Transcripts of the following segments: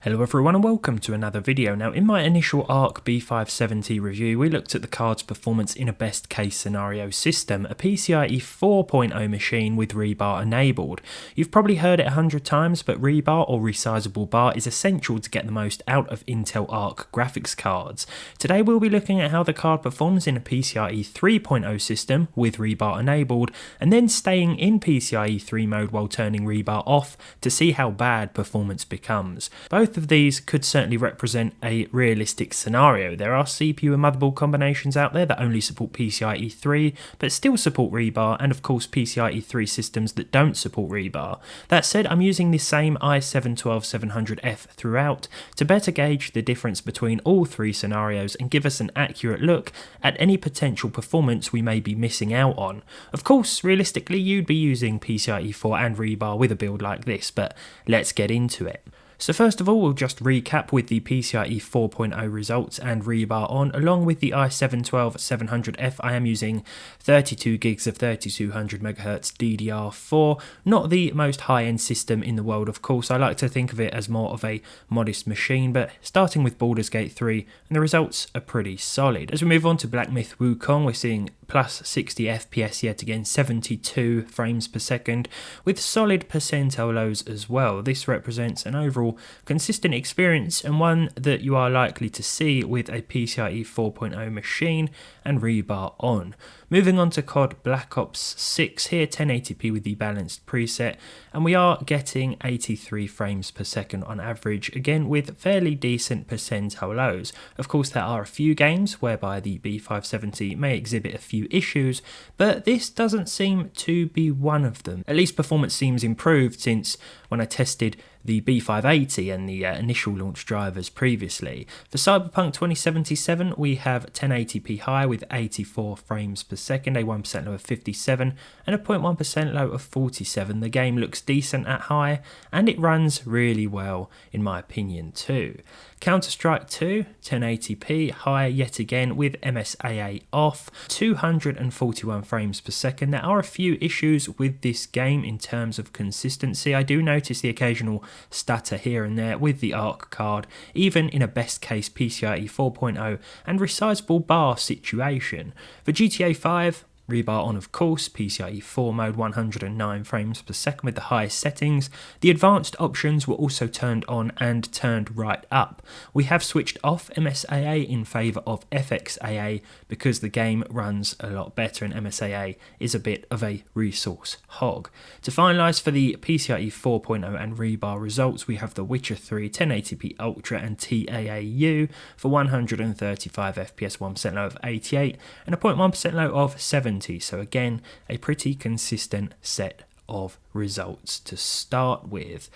Hello everyone and welcome to another video. Now in my initial ARC B570 review we looked at the card's performance in a best case scenario system, a PCIe 4.0 machine with ReBar enabled. You've probably heard it 100 times, but ReBar or Resizable Bar is essential to get the most out of Intel ARC graphics cards. Today we'll be looking at how the card performs in a PCIe 3.0 system with ReBar enabled, and then staying in PCIe 3 mode while turning ReBar off to see how bad performance becomes. Both of these could certainly represent a realistic scenario. There are CPU and motherboard combinations out there that only support PCIe 3 but still support ReBar, and of course PCIe 3 systems that don't support ReBar. That said, I'm using the same i7-12700F throughout to better gauge the difference between all three scenarios and give us an accurate look at any potential performance we may be missing out on. Of course, realistically you'd be using PCIe 4 and ReBar with a build like this, but let's get into it. So first of all, we'll just recap with the PCIe 4.0 results and ReBar on. Along with the i7-12700F, I am using 32 gigs of 3200 MHz DDR4. Not the most high-end system in the world, of course. I like to think of it as more of a modest machine, but starting with Baldur's Gate 3, and the results are pretty solid. As we move on to Black Myth Wukong, we're seeing plus 60 FPS yet again, 72 frames per second, with solid percentile lows as well. This represents an overall consistent experience and one that you are likely to see with a PCIe 4.0 machine and ReBar on. Moving on to COD Black Ops 6 here, 1080p with the balanced preset, and we are getting 83 frames per second on average, again with fairly decent percentile lows. Of course there are a few games whereby the B570 may exhibit a few issues, but this doesn't seem to be one of them. At least performance seems improved since when I tested the B580 and the initial launch drivers previously. For Cyberpunk 2077 we have 1080p high with 84 frames per second, a 1% low of 57 and a 0.1% low of 47. The game looks decent at high and it runs really well in my opinion too. Counter-Strike 2, 1080p high yet again with MSAA off, 241 frames per second. There are a few issues with this game in terms of consistency. I do notice the occasional stutter here and there with the ARC card, even in a best case PCIe 4.0 and Resizable Bar situation. For GTA 5, ReBar on of course, PCIe 4 mode 109 frames per second with the highest settings. The advanced options were also turned on and turned right up. We have switched off MSAA in favour of FXAA because the game runs a lot better and MSAA is a bit of a resource hog. To finalise for the PCIe 4.0 and ReBar results, we have The Witcher 3 1080p Ultra and TAAU for 135 FPS, 1% low of 88 and a 0.1% low of 70. So again, a pretty consistent set of results to start with,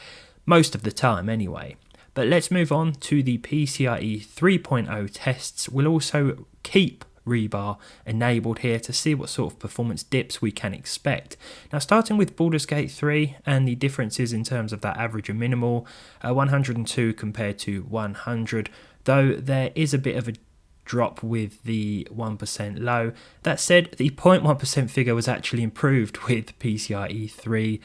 most of the time anyway. But let's move on to the PCIe 3.0 tests. We'll also keep ReBar enabled here to see what sort of performance dips we can expect. Now starting with Baldur's Gate 3 and the differences in terms of that average and minimal, 102 compared to 100, though there is a bit of a drop with the 1% low. That said, the 0.1% figure was actually improved with PCIe 3.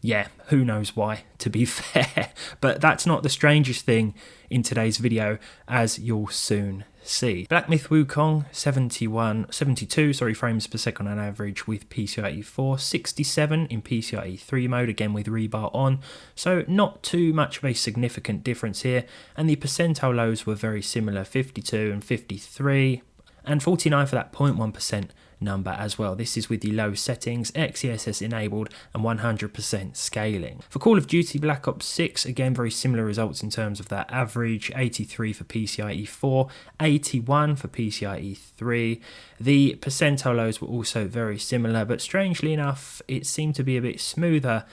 Yeah, who knows why, to be fair, but that's not the strangest thing in today's video, as you'll soon see. Black Myth Wukong 72 frames per second on average with PCIe 4, 67 in PCIe 3 mode, again with ReBar on, so not too much of a significant difference here, and the percentile lows were very similar, 52 and 53 and 49 for that 0.1% number as well. This is with the low settings, XeSS enabled and 100% scaling. For Call of Duty Black Ops 6, again very similar results in terms of that average, 83 for PCIe 4, 81 for PCIe 3. The percentile lows were also very similar, but strangely enough it seemed to be a bit smoother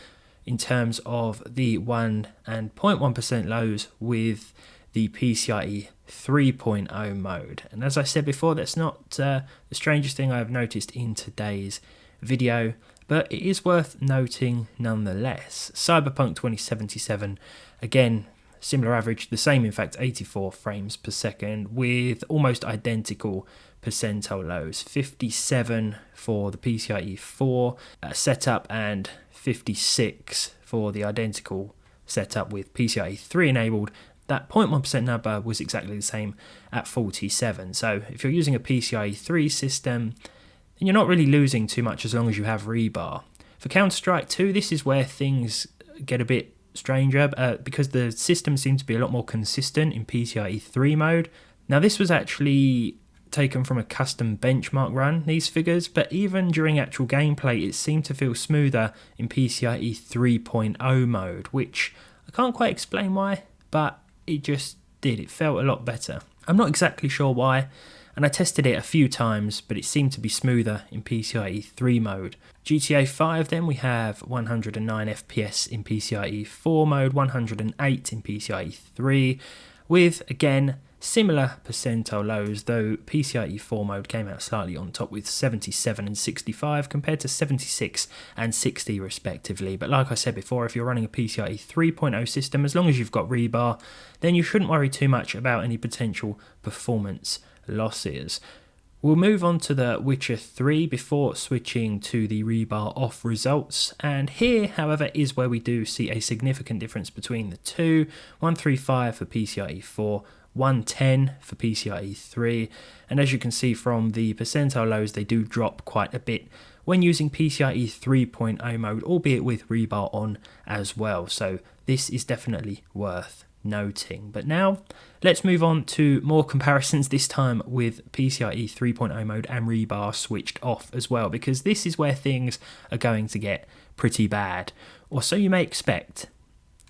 in terms of the 1 and 0.1% lows with the PCIe 3.0 mode. And as I said before, that's not the strangest thing I've noticed in today's video, but it is worth noting nonetheless. Cyberpunk 2077, again, similar average, the same in fact, 84 frames per second with almost identical percentile lows, 57 for the PCIe 4 setup and 56 for the identical set up with PCIe 3 enabled, that 0.1% number was exactly the same at 47. So if you're using a PCIe 3 system, then you're not really losing too much as long as you have ReBar. For Counter-Strike 2, this is where things get a bit stranger because the system seems to be a lot more consistent in PCIe 3 mode. Now this was actually taken from a custom benchmark run, these figures, but even during actual gameplay it seemed to feel smoother in PCIe 3.0 mode, which I can't quite explain why, but it just did. It felt a lot better. I'm not exactly sure why, and I tested it a few times, but it seemed to be smoother in PCIe 3 mode. GTA 5 then, we have 109 FPS in PCIe 4 mode, 108 in PCIe 3, with, again, similar percentile lows, though PCIe 4 mode came out slightly on top with 77 and 65 compared to 76 and 60 respectively. But like I said before, if you're running a PCIe 3.0 system, as long as you've got ReBar, then you shouldn't worry too much about any potential performance losses. We'll move on to the Witcher 3 before switching to the ReBar off results, and here, however, is where we do see a significant difference between the two. 135 for PCIe 4, 110 for PCIe 3, and as you can see from the percentile lows, they do drop quite a bit when using PCIe 3.0 mode, albeit with ReBar on as well, so this is definitely worth noting. But now let's move on to more comparisons, this time with PCIe 3.0 mode and ReBar switched off as well, because this is where things are going to get pretty bad, or so you may expect.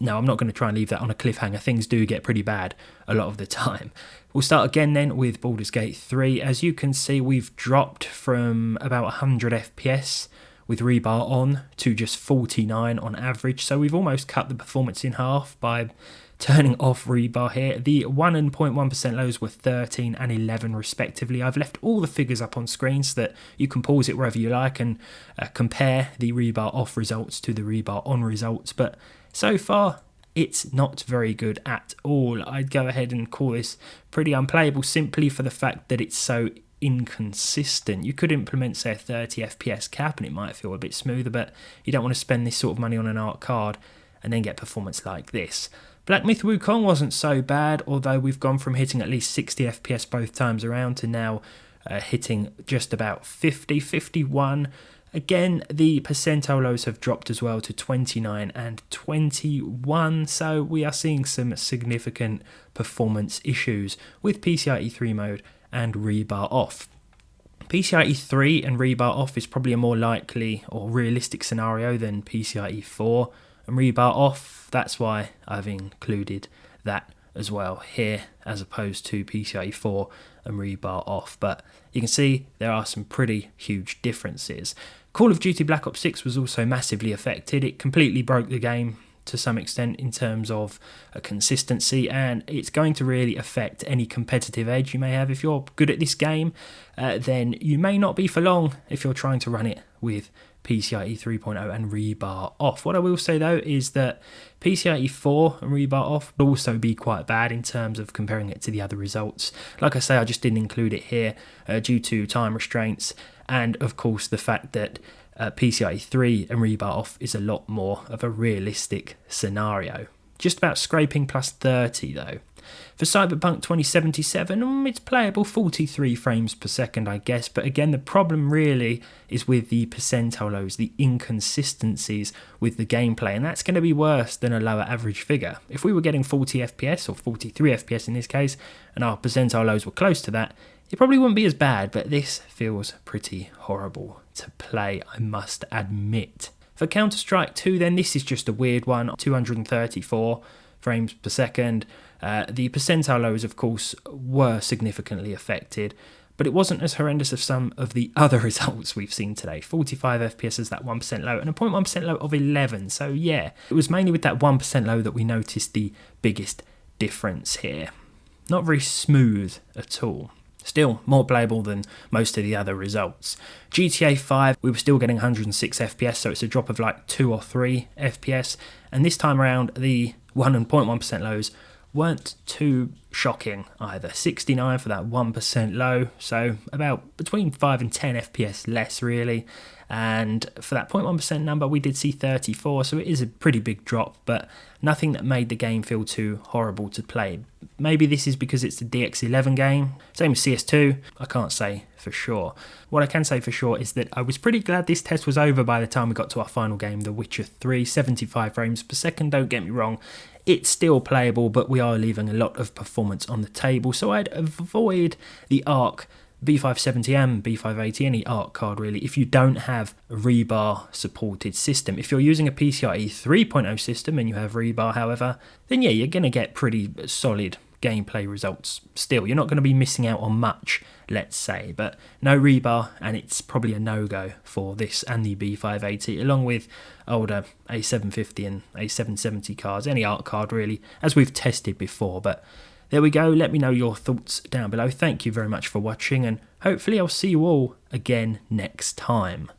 No, I'm not going to try and leave that on a cliffhanger. Things do get pretty bad a lot of the time. We'll start again then with Baldur's Gate 3. As you can see, we've dropped from about 100 FPS with ReBar on to just 49 on average. So we've almost cut the performance in half by turning off ReBar here. The 1 and 0.1% lows were 13 and 11 respectively. I've left all the figures up on screen so that you can pause it wherever you like and compare the ReBar off results to the ReBar on results. But so far, it's not very good at all. I'd go ahead and call this pretty unplayable simply for the fact that it's so inconsistent. You could implement, say, a 30 FPS cap and it might feel a bit smoother, but you don't want to spend this sort of money on an ARC card and then get performance like this. Black Myth Wukong wasn't so bad, although we've gone from hitting at least 60 FPS both times around to now hitting just about 50, 51. Again, the percentile lows have dropped as well to 29 and 21, so we are seeing some significant performance issues with PCIe 3 mode and ReBar off. PCIe 3 and ReBar off is probably a more likely or realistic scenario than PCIe 4 and ReBar off. That's why I've included that as well here, as opposed to PCIe 4 and ReBar off. But you can see there are some pretty huge differences. Call of Duty Black Ops 6 was also massively affected. It completely broke the game to some extent in terms of consistency, and it's going to really affect any competitive edge you may have. If you're good at this game, then you may not be for long if you're trying to run it with PCIe 3.0 and ReBar off. What I will say though is that PCIe 4 and ReBar off will also be quite bad in terms of comparing it to the other results. Like I say, I just didn't include it here due to time restraints, and of course the fact that PCIe 3 and ReBar off is a lot more of a realistic scenario. Just about scraping plus 30 though. For Cyberpunk 2077, it's playable 43 frames per second, I guess, but again, the problem really is with the percentile lows, the inconsistencies with the gameplay, and that's going to be worse than a lower average figure. If we were getting 40 FPS, or 43 FPS in this case, and our percentile lows were close to that, it probably wouldn't be as bad, but this feels pretty horrible to play, I must admit. For Counter-Strike 2 then, this is just a weird one, 234 frames per second. The percentile lows, of course, were significantly affected, but it wasn't as horrendous as some of the other results we've seen today. 45 FPS is that 1% low, and a 0.1% low of 11, so yeah, it was mainly with that 1% low that we noticed the biggest difference here. Not very smooth at all. Still more playable than most of the other results. GTA 5, we were still getting 106 FPS, so it's a drop of like 2 or 3 FPS, and this time around the 1 and 0.1% lows weren't too shocking either. 69 for that 1% low, so about between 5 and 10 FPS less really. And for that 0.1% number, we did see 34, so it is a pretty big drop, but nothing that made the game feel too horrible to play. Maybe this is because it's the DX11 game, same as CS2, I can't say for sure. What I can say for sure is that I was pretty glad this test was over by the time we got to our final game, The Witcher 3, 75 frames per second, don't get me wrong. It's still playable, but we are leaving a lot of performance on the table, so I'd avoid the ARC B570 and B580, any ARC card really, if you don't have a ReBar supported system. If you're using a PCIe 3.0 system and you have ReBar, however, then yeah, you're going to get pretty solid gameplay results still. You're not going to be missing out on much, let's say, but no ReBar, and it's probably a no-go for this and the B580, along with older A750 and A770 cards, any ARC card really, as we've tested before. But there we go, let me know your thoughts down below. Thank you very much for watching, and hopefully I'll see you all again next time.